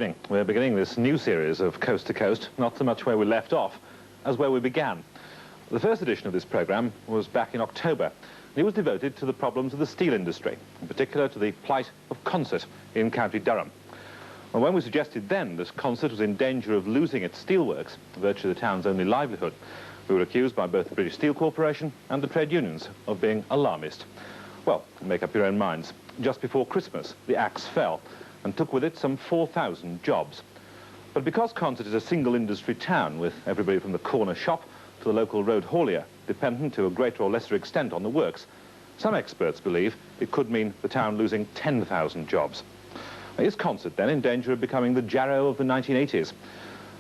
beginning. We're beginning this new series of Coast to Coast, not so much where we left off as where we began. The first edition of this programme was back in October. It was devoted to the problems of the steel industry, in particular to the plight of Consett in County Durham. Well, when we suggested then that Consett was in danger of losing its steelworks, virtually the town's only livelihood, we were accused by both the British Steel Corporation and the trade unions of being alarmist. Well, make up your own minds. Just before Christmas, the axe fell and took with it some 4,000 jobs. But because Consett is a single industry town with everybody from the corner shop to the local road haulier dependent to a greater or lesser extent on the works, some experts believe it could mean the town losing 10,000 jobs. Is Consett then in danger of becoming the Jarrow of the 1980s?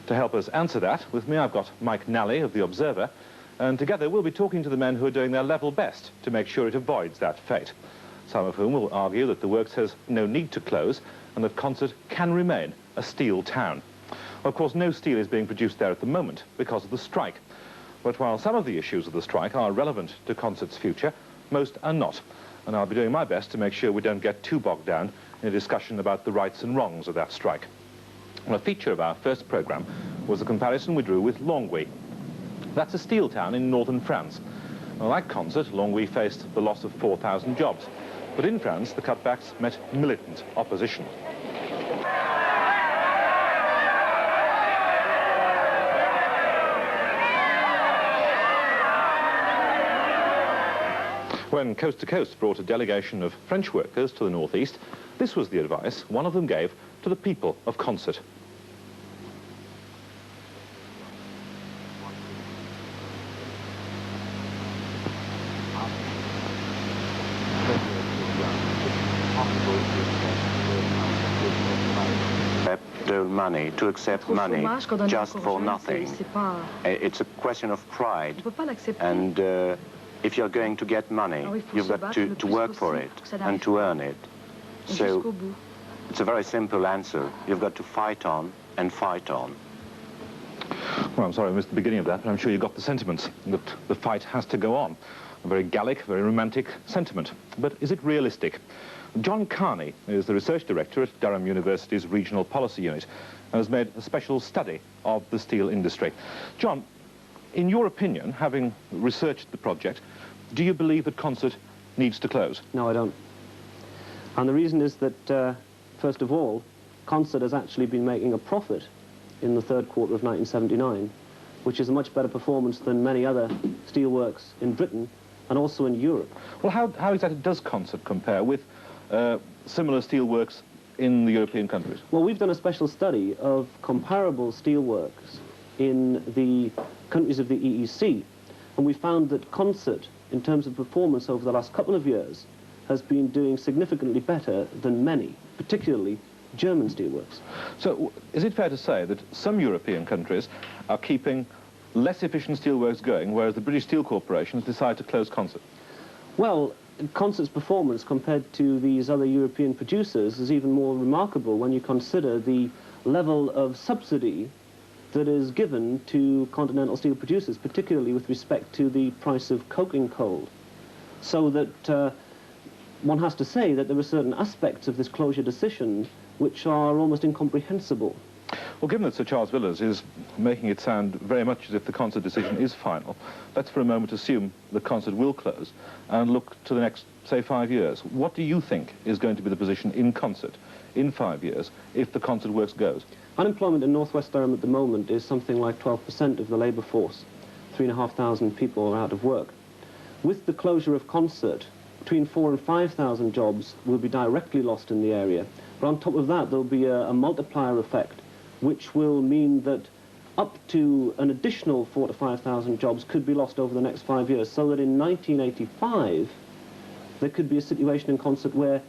To help us answer that, with me I've got Mike Nally of The Observer, and together we'll be talking to the men who are doing their level best to make sure it avoids that fate. Some of whom will argue that the works has no need to close and that Consett can remain a steel town. Of course, no steel is being produced there at the moment because of the strike. But while some of the issues of the strike are relevant to Consett's future, most are not. And I'll be doing my best to make sure we don't get too bogged down in a discussion about the rights and wrongs of that strike. Well, a feature of our first programme was the comparison we drew with Longwy. That's a steel town in northern France. Well, like Consett, Longwy faced the loss of 4,000 jobs. But in France, the cutbacks met militant opposition. When Coast to Coast brought a delegation of French workers to the northeast, this was the advice one of them gave to the people of Consett. Money, to accept money just for nothing. It's a question of pride, and if you're going to get money, you've got to work for it and to earn it. So it's a very simple answer. You've got to fight on and fight on. Well, I'm sorry I missed the beginning of that, but I'm sure you got the sentiment that the fight has to go on. A very Gallic, very romantic sentiment. But is it realistic? John Carney is the research director at Durham University's Regional Policy Unit and has made a special study of the steel industry. John, in your opinion, having researched the project, do you believe that Consett needs to close? No, I don't. And the reason is that, first of all, Consett has actually been making a profit in the third quarter of 1979, which is a much better performance than many other steelworks in Britain and also in Europe. Well, how exactly does Consett compare with similar steelworks in the European countries? Well, we've done a special study of comparable steelworks in the countries of the EEC, and we found that Consett, in terms of performance over the last couple of years, has been doing significantly better than many, particularly German steelworks. So is it fair to say that some European countries are keeping less efficient steelworks going, whereas the British Steel Corporation has decided to close Consett? Well, Consett's performance compared to these other European producers is even more remarkable when you consider the level of subsidy that is given to continental steel producers, particularly with respect to the price of coking coal. So that one has to say that there are certain aspects of this closure decision which are almost incomprehensible. Well, given that Sir Charles Villiers is making it sound very much as if the Consett decision is final, let's for a moment assume that Consett will close and look to the next, say, 5 years. What do you think is going to be the position in Consett in 5 years if the Consett works goes? Unemployment in northwest Durham at the moment is something like 12% of the labour force. 3,500 people are out of work. With the closure of Consett, between 4,000 and 5,000 jobs will be directly lost in the area. But on top of that, there'll be a multiplier effect, which will mean that up to an additional 4,000 to 5,000 jobs could be lost over the next 5 years, so that in 1985 there could be a situation in Consett where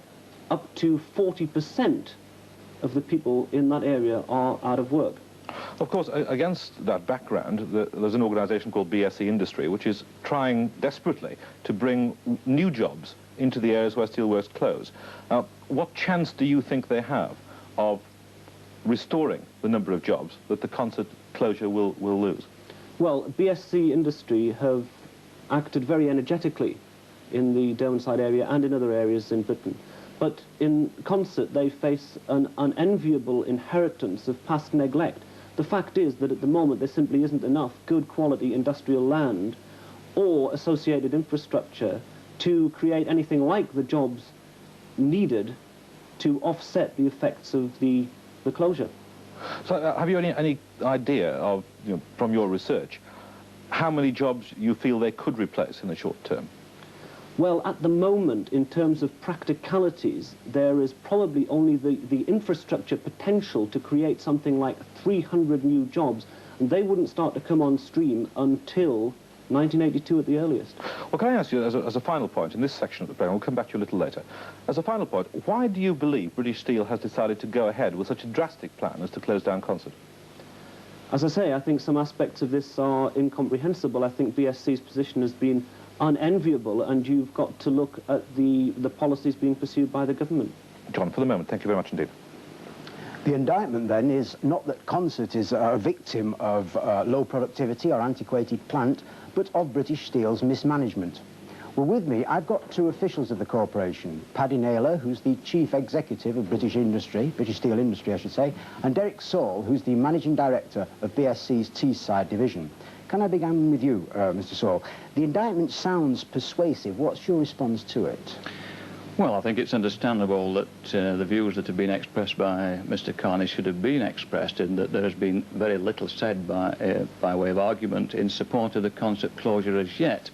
up to 40% of the people in that area are out of work. Of course, against that background, there's an organisation called BSE Industry, which is trying desperately to bring new jobs into the areas where steelworks close. What chance do you think they have of restoring the number of jobs that the Consett closure will lose? Well, BSE Industry have acted very energetically in the Derwentsside area and in other areas in Britain. But in Consett, they face an unenviable inheritance of past neglect. The fact is that at the moment there simply isn't enough good quality industrial land or associated infrastructure to create anything like the jobs needed to offset the effects of the closure. So have you any idea of, from your research, how many jobs you feel they could replace in the short term? Well, at the moment, in terms of practicalities, there is probably only the infrastructure potential to create something like 300 new jobs, and they wouldn't start to come on stream until 1982 at the earliest. Well, can I ask you, as a final point, in this section of the programme, we'll come back to you a little later, as a final point, why do you believe British Steel has decided to go ahead with such a drastic plan as to close down Consett? As I say, I think some aspects of this are incomprehensible. I think BSC's position has been unenviable, and you've got to look at the policies being pursued by the government. John, for the moment, thank you very much indeed. The indictment, then, is not that Consett is a victim of low productivity or antiquated plant, but of British Steel's mismanagement. Well, with me, I've got two officials of the corporation, Paddy Naylor, who's the Chief Executive of British Steel Industry, I should say, and Derek Saul, who's the Managing Director of BSC's Teesside Division. Can I begin with you, Mr. Saul? The indictment sounds persuasive. What's your response to it? Well, I think it's understandable that the views that have been expressed by Mr. Carney should have been expressed, and that there has been very little said by way of argument in support of the Consett closure as yet.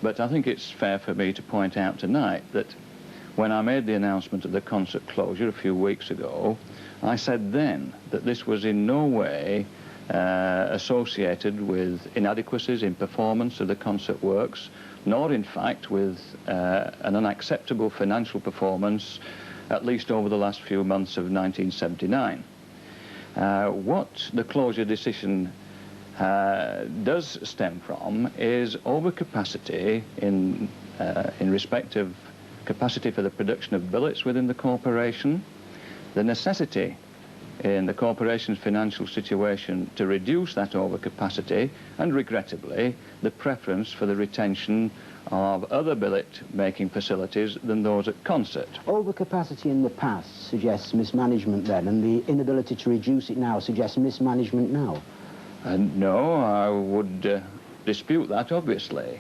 But I think it's fair for me to point out tonight that when I made the announcement of the Consett closure a few weeks ago, I said then that this was in no way associated with inadequacies in performance of the Consett works, nor in fact with an unacceptable financial performance, at least over the last few months of 1979. What the closure decision does stem from is overcapacity in respect of capacity for the production of billets within the corporation, the necessity in the corporation's financial situation to reduce that overcapacity, and regrettably the preference for the retention of other billet-making facilities than those at Consett. Overcapacity in the past suggests mismanagement then, and the inability to reduce it now suggests mismanagement now? No, I would dispute that, obviously.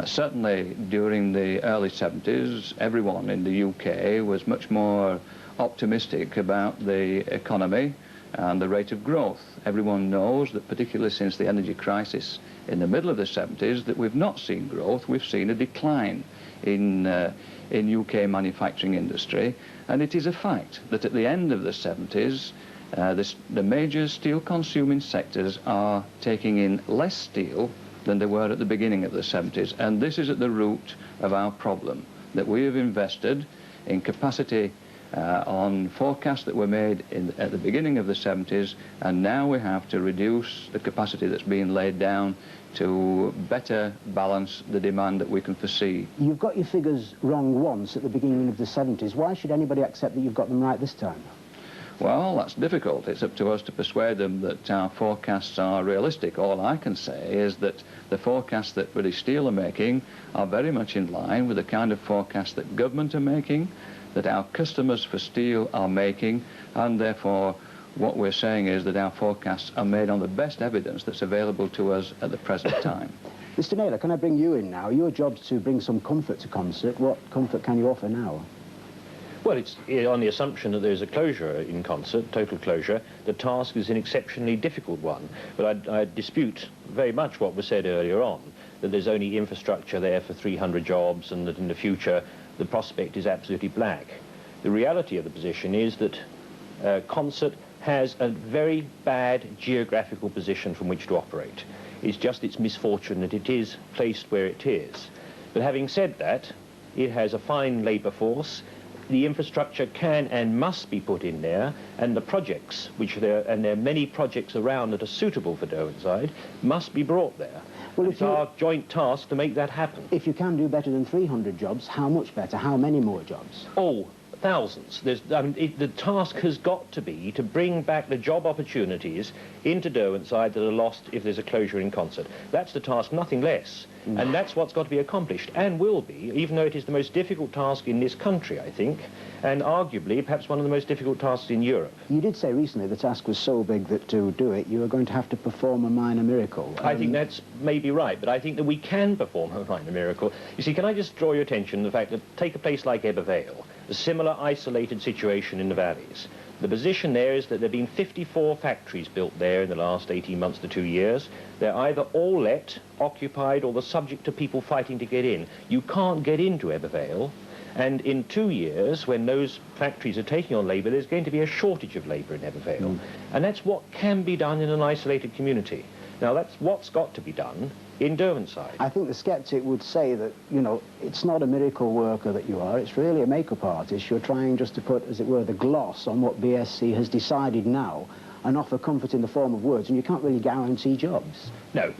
Certainly during the early 70s, everyone in the UK was much more optimistic about the economy and the rate of growth. Everyone knows that, particularly since the energy crisis in the middle of the 70s, that we've not seen growth, we've seen a decline in UK manufacturing industry, and it is a fact that at the end of the 70s, the major steel-consuming sectors are taking in less steel than they were at the beginning of the 70s, and this is at the root of our problem, that we have invested in capacity on forecasts that were made at the beginning of the 70s, and now we have to reduce the capacity that's being laid down to better balance the demand that we can foresee. You've got your figures wrong once at the beginning of the 70s. Why should anybody accept that you've got them right this time? Well, that's difficult. It's up to us to persuade them that our forecasts are realistic. All I can say is that the forecasts that British Steel are making are very much in line with the kind of forecasts that government are making, that our customers for steel are making, and therefore what we're saying is that our forecasts are made on the best evidence that's available to us at the present time. Mr. Naylor, can I bring you in now? Your job's to bring some comfort to Consett. What comfort can you offer now? Well, it's on the assumption that there's a closure in Consett, total closure. The task is an exceptionally difficult one, but I dispute very much what was said earlier on, that there's only infrastructure there for 300 jobs and that in the future the prospect is absolutely black. The reality of the position is that Consett has a very bad geographical position from which to operate. It's just its misfortune that it is placed where it is. But having said that, it has a fine labour force. The infrastructure can and must be put in there, and the projects, there are many projects around that are suitable for Derwentsside, must be brought there. Well, it's our joint task to make that happen. If you can do better than 300 jobs, how much better? How many more jobs? Oh, thousands. The task has got to be to bring back the job opportunities into Derwentshire that are lost if there's a closure in Consett. That's the task, nothing less. And that's what's got to be accomplished, and will be, even though it is the most difficult task in this country, I think, and arguably perhaps one of the most difficult tasks in Europe. You did say recently the task was so big that to do it you were going to have to perform a minor miracle. I think that's maybe right, but I think that we can perform a minor miracle. You see, can I just draw your attention to the fact that take a place like Ebbw, a similar isolated situation in the valleys. The position there is that there have been 54 factories built there in the last 18 months to 2 years. They're either all let, occupied, or the subject to people fighting to get in. You can't get into Ebbw, and in 2 years, when those factories are taking on labour, there's going to be a shortage of labour in Ebbw. And that's what can be done in an isolated community. Now, that's what's got to be done in Derwentshire. I think the sceptic would say that, you know, it's not a miracle worker that you are, it's really a make-up artist. You're trying just to put, as it were, the gloss on what BSC has decided now and offer comfort in the form of words, and you can't really guarantee jobs. No,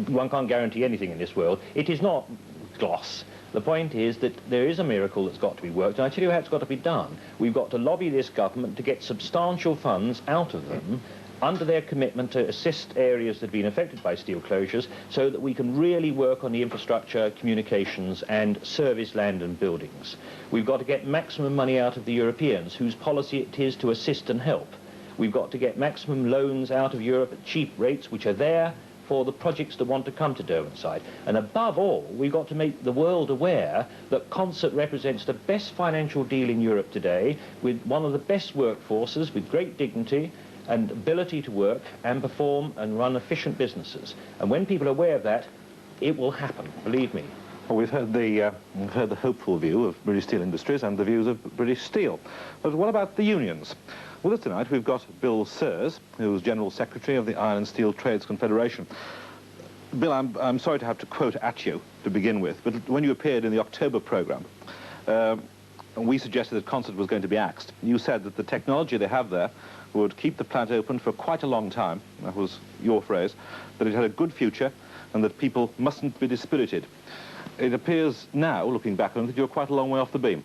one can't guarantee anything in this world. It is not gloss. The point is that there is a miracle that's got to be worked, and I tell you how it's got to be done. We've got to lobby this government to get substantial funds out of them under their commitment to assist areas that have been affected by steel closures so that we can really work on the infrastructure, communications and service land and buildings. We've got to get maximum money out of the Europeans, whose policy it is to assist and help. We've got to get maximum loans out of Europe at cheap rates, which are there for the projects that want to come to Derwentshire. And above all, we've got to make the world aware that Consett represents the best financial deal in Europe today, with one of the best workforces, with great dignity and ability to work and perform and run efficient businesses. And when people are aware of that, it will happen, believe me. Well, we've heard the hopeful view of British Steel Industries and the views of British Steel. But what about the unions? With us tonight, we've got Bill Sears, who's General Secretary of the Iron and Steel Trades Confederation. Bill, I'm sorry to have to quote at you to begin with, but when you appeared in the October programme, we suggested that Consett was going to be axed. You said that the technology they have there would keep the plant open for quite a long time, that was your phrase, that it had a good future and that people mustn't be dispirited. It appears now, looking back on it, that you're quite a long way off the beam.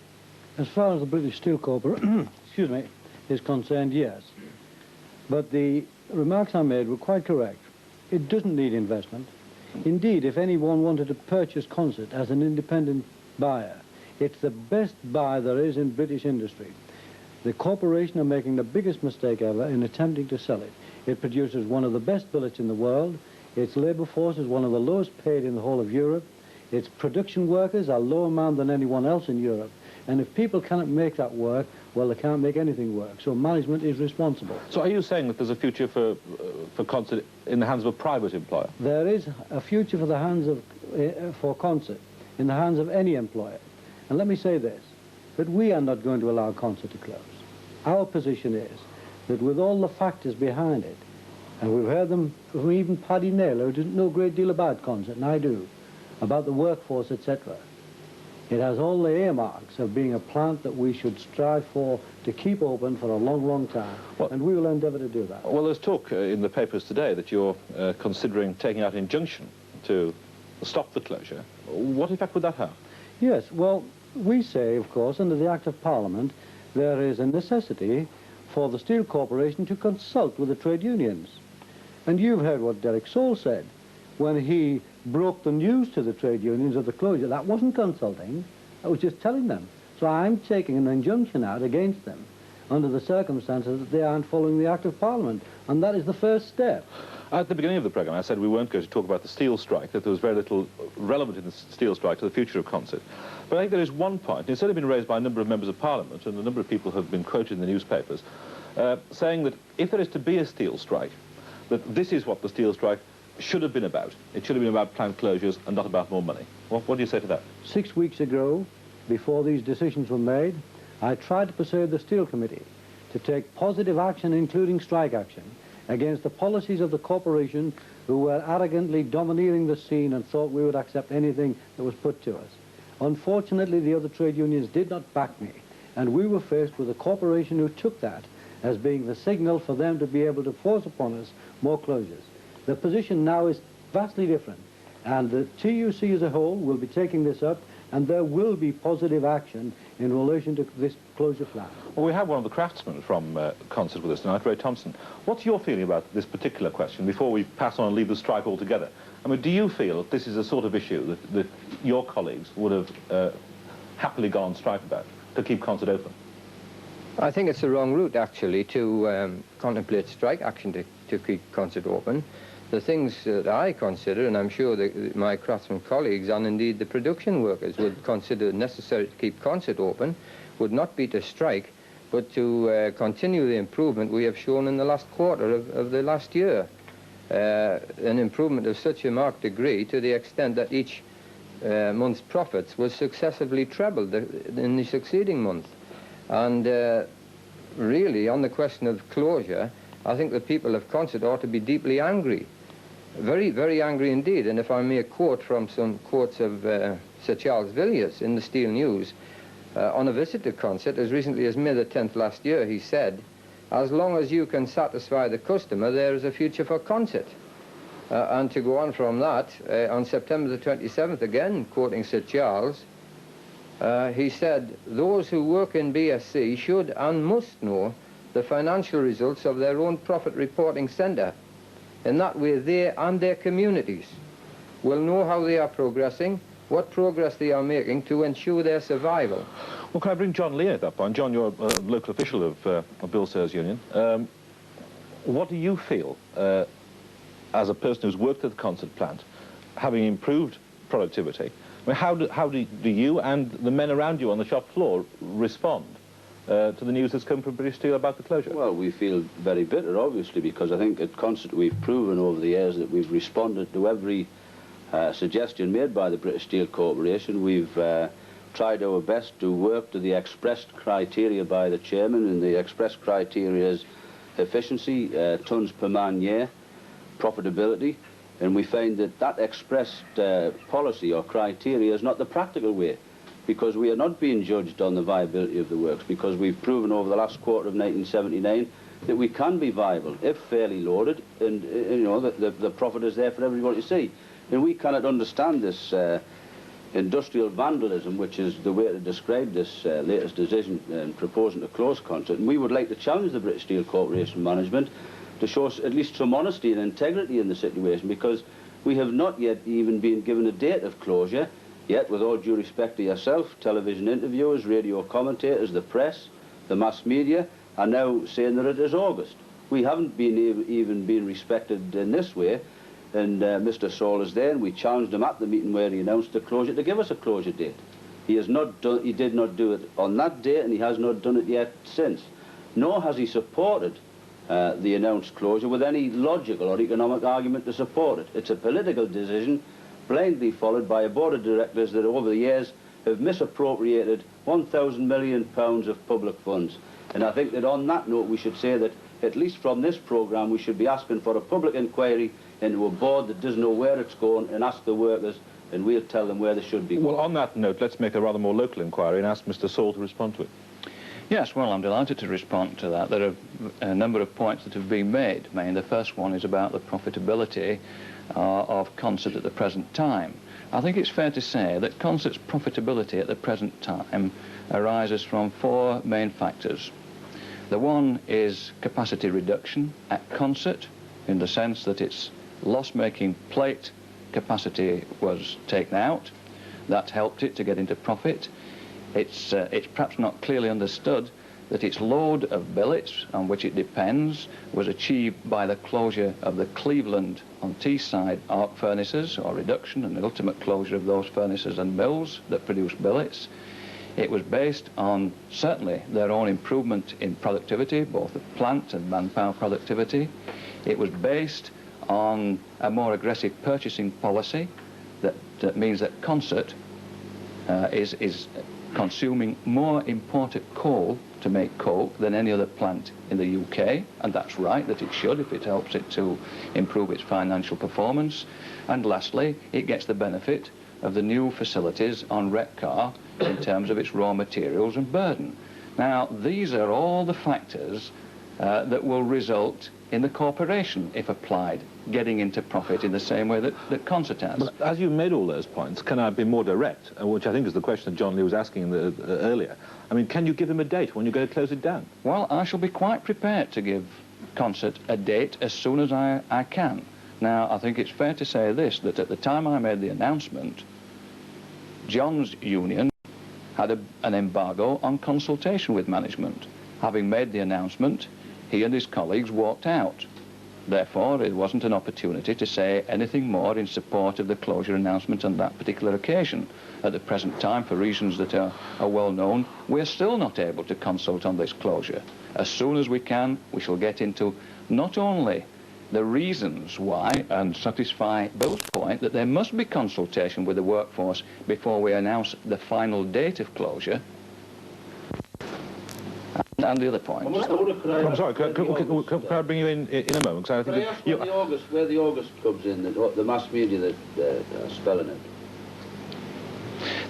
As far as the British Steel Corporation excuse me, is concerned, yes. But the remarks I made were quite correct. It doesn't need investment. Indeed, if anyone wanted to purchase Consett as an independent buyer, it's the best buy there is in British industry. The corporation are making the biggest mistake ever in attempting to sell it. It produces one of the best billets in the world. Its labour force is one of the lowest paid in the whole of Europe. Its production workers are lower manned than anyone else in Europe. And if people cannot make that work, well, they can't make anything work. So management is responsible. So are you saying that there's a future for Consett in the hands of a private employer? There is a future for the hands of, for Consett in the hands of any employer. And let me say this, that we are not going to allow Consett to close. Our position is that with all the factors behind it, and we've heard them from even Paddy Naylor, who doesn't know a great deal about Consett, and I do, about the workforce, etc. It has all the earmarks of being a plant that we should strive for to keep open for a long, long time, and we will endeavour to do that. Well, there's talk in the papers today that you're considering taking out an injunction to stop the closure. What effect would that have? Yes, well, we say, of course, under the Act of Parliament, there is a necessity for the Steel Corporation to consult with the trade unions. And you've heard what Derek Sole said when he broke the news to the trade unions of the closure. That wasn't consulting, I was just telling them. So I'm taking an injunction out against them under the circumstances that they aren't following the Act of Parliament. And that is the first step. At the beginning of the programme, I said we weren't going to talk about the steel strike, that there was very little relevant in the steel strike to the future of Consett. But I think there is one point, and it's only been raised by a number of members of Parliament, and a number of people have been quoted in the newspapers, saying that if there is to be a steel strike, that this is what the steel strike should have been about. It should have been about plant closures and not about more money. What do you say to that? 6 weeks ago, before these decisions were made, I tried to persuade the Steel Committee to take positive action, including strike action, against the policies of the corporation who were arrogantly domineering the scene and thought we would accept anything that was put to us. Unfortunately, the other trade unions did not back me, and we were faced with a corporation who took that as being the signal for them to be able to force upon us more closures. The position now is vastly different, and the TUC as a whole will be taking this up and there will be positive action in relation to this closure plan. Well, we have one of the craftsmen from Consett with us tonight, Ray Thompson. What's your feeling about this particular question before we pass on and leave the strike altogether? I mean, do you feel that this is a sort of issue that your colleagues would have happily gone on strike about, to keep Consett open? I think it's the wrong route, actually, to contemplate strike action to keep Consett open. The things that I consider, and I'm sure that my craftsman colleagues and indeed the production workers would consider necessary to keep Consett open, would not be to strike, but to continue the improvement we have shown in the last quarter of the last year. An improvement of such a marked degree to the extent that each month's profits was successively trebled in the succeeding month. And really, on the question of closure, I think the people of Consett ought to be deeply angry. Very, very angry indeed. And if I may quote from some quotes of Sir Charles Villiers in the Steel News, on a visit to Consett as recently as May the 10th last year, he said, "As long as you can satisfy the customer, there is a future for Consett." And to go on from that, on September the 27th, again, quoting Sir Charles, he said, "Those who work in BSC should and must know the financial results of their own profit reporting centre. In that way, they and their communities will know how they are progressing, what progress they are making to ensure their survival." Well, can I bring John Lee at that point? John, you're a local official of Bill Sayers Union. What do you feel, as a person who's worked at the Consett plant, having improved productivity, I mean, how do you and the men around you on the shop floor respond to the news that's come from British Steel about the closure? Well, we feel very bitter, obviously, because I think at Consett we've proven over the years that we've responded to every suggestion made by the British Steel Corporation. We've tried our best to work to the expressed criteria by the chairman, and the expressed criteria is efficiency, tonnes per man year, profitability, and we find that that expressed policy or criteria is not the practical way, because we are not being judged on the viability of the works, because we've proven over the last quarter of 1979 that we can be viable if fairly loaded, and you know, the profit is there for everybody to see. And we cannot understand this industrial vandalism, which is the way to describe this latest decision in proposing to close Consett. And we would like to challenge the British Steel Corporation management to show us at least some honesty and integrity in the situation, because we have not yet even been given a date of closure, yet with all due respect to yourself, television interviewers, radio commentators, the press, the mass media are now saying that it is August. We haven't been even been respected in this way. And Mr. Saul is there, and we challenged him at the meeting where he announced the closure to give us a closure date. He has not done, he did not do it on that date, and he has not done it yet since. Nor has he supported the announced closure with any logical or economic argument to support it. It's a political decision blindly followed by a board of directors that over the years have misappropriated £1,000 million of public funds. And I think that on that note we should say that at least from this programme we should be asking for a public inquiry into a board that doesn't know where it's going, and ask the workers, and we'll tell them where they should be going. Well, on that note, let's make a rather more local inquiry and ask Mr. Saul to respond to it. Yes, well, I'm delighted to respond to that. There are a number of points that have been made. I mean, the first one is about the profitability of Consett at the present time. I think it's fair to say that Consett's profitability at the present time arises from four main factors. The one is capacity reduction at Consett, in the sense that its loss-making plate capacity was taken out. That helped it to get into profit. It's perhaps not clearly understood that its load of billets, on which it depends, was achieved by the closure of the Cleveland on Teesside arc furnaces, or reduction and the ultimate closure of those furnaces and mills that produce billets. It was based on, certainly, their own improvement in productivity, both of plant and manpower productivity. It was based on a more aggressive purchasing policy that means that Consett is consuming more imported coal to make coke than any other plant in the UK, and that's right that it should if it helps it to improve its financial performance. And lastly, it gets the benefit of the new facilities on Redcar in terms of its raw materials and burden. Now, these are all the factors that will result in the corporation, if applied getting into profit in the same way that Consett has. But as you made all those points, can I be more direct, which I think is the question that John Lee was asking earlier? I mean, can you give him a date when you're going to close it down? Well, I shall be quite prepared to give Consett a date as soon as I can. Now, I think it's fair to say this, that at the time I made the announcement, John's union had an embargo on consultation with management. Having made the announcement, he and his colleagues walked out. Therefore, it wasn't an opportunity to say anything more in support of the closure announcement on that particular occasion. At the present time, for reasons that are well known, we're still not able to consult on this closure. As soon as we can, we shall get into not only the reasons why and satisfy Bill's point that there must be consultation with the workforce before we announce the final date of closure, and the other points. I'm sorry, can I bring you in a moment? Because I think where the August comes in, the mass media that are spelling it.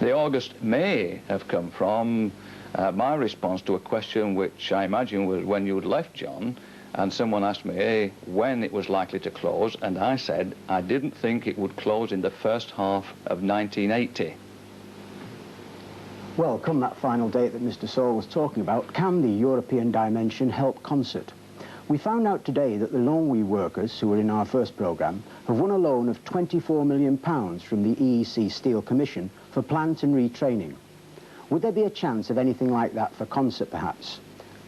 The August may have come from my response to a question which I imagine was when you had left, John, and someone asked me when it was likely to close, and I said I didn't think it would close in the first half of 1980. Well, come that final date that Mr. Saul was talking about, can the European dimension help Consett? We found out today that the Longwy workers, who were in our first programme, have won a loan of £24 million from the EEC Steel Commission for plant and retraining. Would there be a chance of anything like that for Consett, perhaps?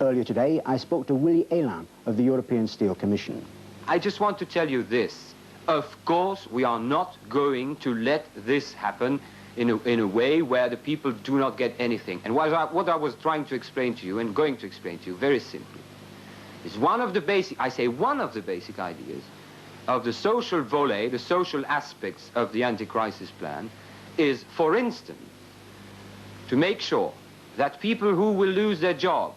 Earlier today, I spoke to Willie Elan of the European Steel Commission. I just want to tell you this. Of course, we are not going to let this happen in a way where the people do not get anything. And what I was trying to explain to you and going to explain to you very simply is one of the basic ideas of the social volet, the social aspects of the anti-crisis plan is, for instance, to make sure that people who will lose their jobs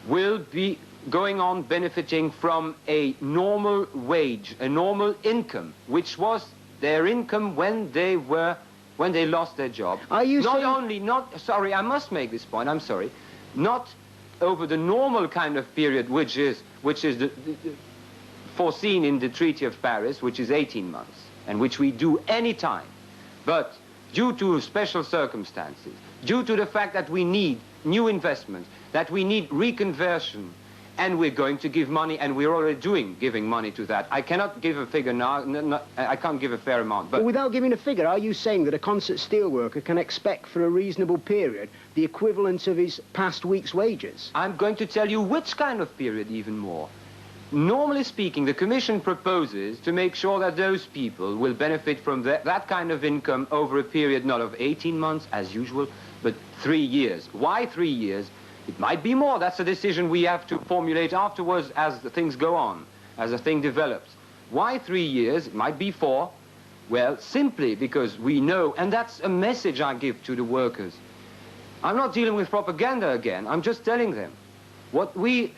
will be going on benefiting from a normal wage, a normal income, which was their income when they lost their job. Are you sorry, I must make this point, I'm sorry, not over the normal kind of period which is foreseen in the Treaty of Paris, which is 18 months, and which we do any time, but due to special circumstances, due to the fact that we need new investment, that we need reconversion, and we're going to give money, and we're already giving money to that. I cannot give a figure now, I can't give a fair amount. But without giving a figure, are you saying that a Consett steelworker can expect for a reasonable period the equivalent of his past week's wages? I'm going to tell you which kind of period even more. Normally speaking, the Commission proposes to make sure that those people will benefit from that kind of income over a period not of 18 months, as usual, but 3 years. Why 3 years? It might be more. That's a decision we have to formulate afterwards as the things go on, as the thing develops. Why 3 years? It might be 4. Well, simply because we know, and that's a message I give to the workers. I'm not dealing with propaganda again. I'm just telling them. What we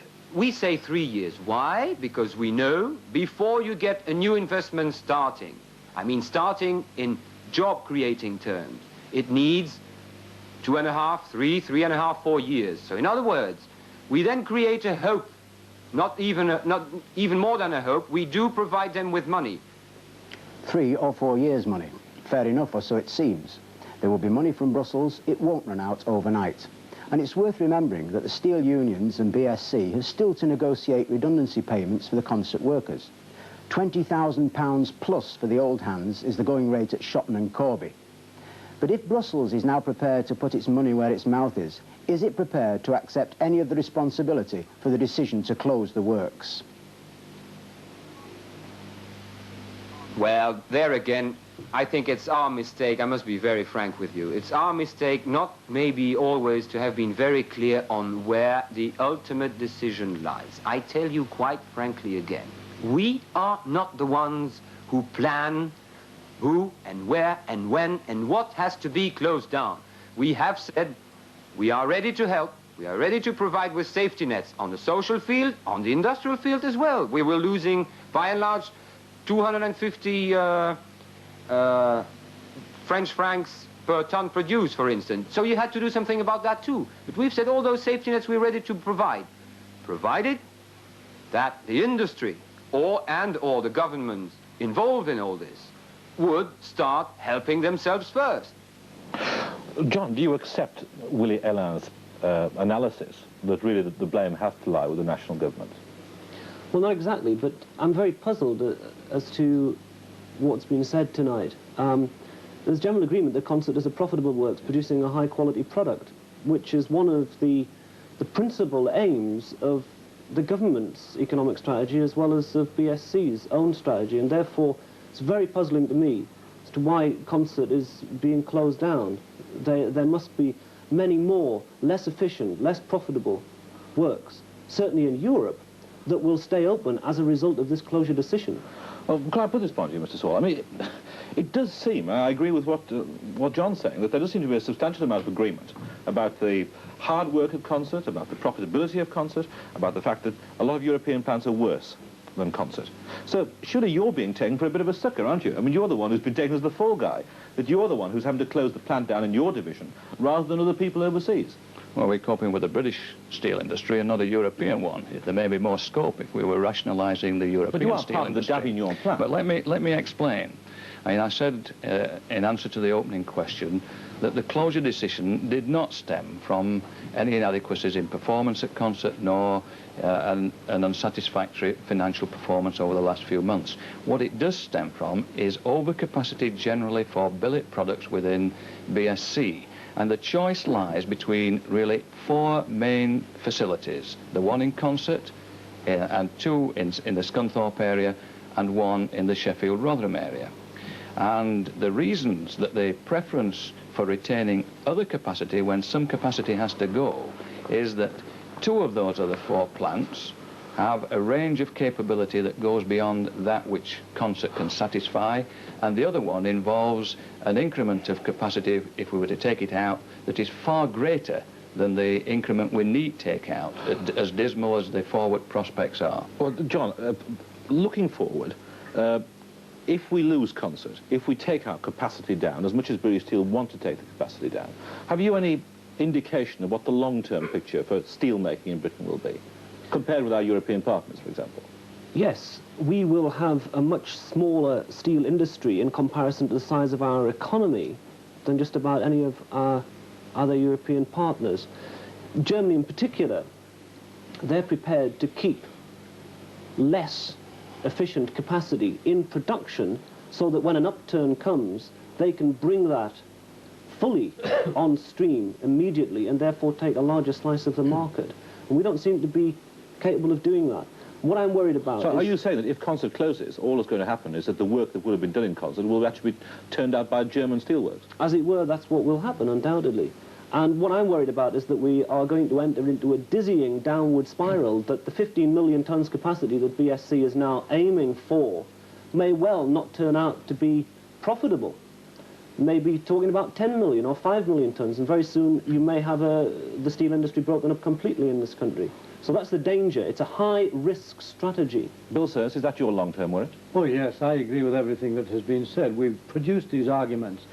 say 3 years. Why? Because we know before you get a new investment starting, I mean starting in job-creating terms, it needs 2.5, 3.5, 4 years. So in other words, we then create a hope, not even more than a hope. We do provide them with money. 3 or 4 years money. Fair enough, or so it seems. There will be money from Brussels. It won't run out overnight. And it's worth remembering that the steel unions and BSC have still to negotiate redundancy payments for the Consett workers. £20,000 plus for the old hands is the going rate at Shotton and Corby. But if Brussels is now prepared to put its money where its mouth is it prepared to accept any of the responsibility for the decision to close the works? Well, there again, I think it's our mistake. I must be very frank with you. It's our mistake not maybe always to have been very clear on where the ultimate decision lies. I tell you quite frankly again, we are not the ones who plan who and where and when and what has to be closed down. We have said we are ready to help. We are ready to provide with safety nets on the social field, on the industrial field as well. We were losing, by and large, 250 French francs per ton produced, for instance. So you had to do something about that too. But we've said all those safety nets we're ready to provide, provided that the industry or the governments involved in all this would start helping themselves first. John, do you accept Willie Ellan's analysis that really the blame has to lie with the national government? Well, not exactly, but I'm very puzzled as to what's been said tonight. There's general agreement that Consett is a profitable works producing a high-quality product, which is one of the principal aims of the government's economic strategy as well as of BSC's own strategy, and therefore it's very puzzling to me as to why Consett is being closed down. There must be many more less efficient, less profitable works, certainly in Europe, that will stay open as a result of this closure decision. Well, can I put this point to you, Mr. Saul? I mean, it does seem, I agree with what John's saying, that there does seem to be a substantial amount of agreement about the hard work of Consett, about the profitability of Consett, about the fact that a lot of European plants are worse than Consett. So surely you're being taken for a bit of a sucker, aren't you? I mean, you're the one who's been taken as the fall guy, that you're the one who's having to close the plant down in your division rather than other people overseas. Well, we're coping with the British steel industry and not a European one. There may be more scope if we were rationalising the European steel industry. But you are part of the Davignon plant. But let me explain. I mean, I said in answer to the opening question that the closure decision did not stem from any inadequacies in performance at Consett nor an unsatisfactory financial performance over the last few months. What it does stem from is overcapacity generally for billet products within BSC. And the choice lies between really 4 main facilities, the one in Consett and 2 in the Scunthorpe area and 1 in the Sheffield-Rotherham area. And the reasons that the preference for retaining other capacity when some capacity has to go is that 2 of those other 4 plants have a range of capability that goes beyond that which Consett can satisfy, and the other one involves an increment of capacity, if we were to take it out, that is far greater than the increment we need take out, as dismal as the forward prospects are. Well, John, looking forward, if we lose Consett, if we take our capacity down, as much as British Steel want to take the capacity down, have you any indication of what the long-term picture for steel making in Britain will be, compared with our European partners, for example? Yes, we will have a much smaller steel industry in comparison to the size of our economy than just about any of our other European partners. Germany in particular, they're prepared to keep less efficient capacity in production so that when an upturn comes, they can bring that fully on stream immediately and therefore take a larger slice of the market. And we don't seem to be capable of doing that. What I'm worried about So are you saying that if Consett closes, all that's going to happen is that the work that would have been done in Consett will actually be turned out by German steelworks? As it were, that's what will happen, undoubtedly. And what I'm worried about is that we are going to enter into a dizzying downward spiral, that the 15 million tonnes capacity that BSC is now aiming for may well not turn out to be profitable. Maybe talking about 10 million or 5 million tonnes, and very soon you may have the steel industry broken up completely in this country. So that's the danger. It's a high-risk strategy. Bill Searce, is that your long-term worry? Oh, yes, I agree with everything that has been said. We've produced these arguments.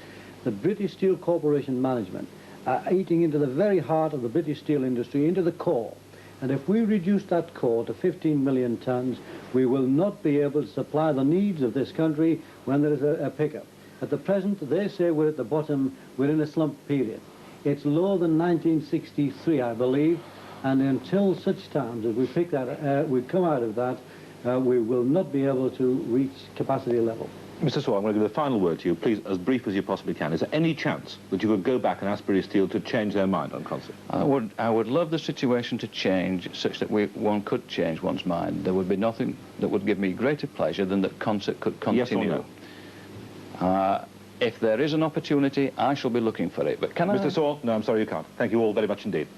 The British Steel Corporation management are eating into the very heart of the British steel industry, into the core. And if we reduce that core to 15 million tonnes, we will not be able to supply the needs of this country when there is a pickup. At the present, they say we're at the bottom, we're in a slump period. It's lower than 1963, I believe, and until such times as we pick that, we come out of that, we will not be able to reach capacity level. Mr. Saul, I'm going to give the final word to you, please, as brief as you possibly can. Is there any chance that you could go back and ask British Steel to change their mind on Consett? I would love the situation to change such that one could change one's mind. There would be nothing that would give me greater pleasure than that Consett could continue. Yes or no? If there is an opportunity, I shall be looking for it. But can Mr. Saul, no, I'm sorry you can't. Thank you all very much indeed.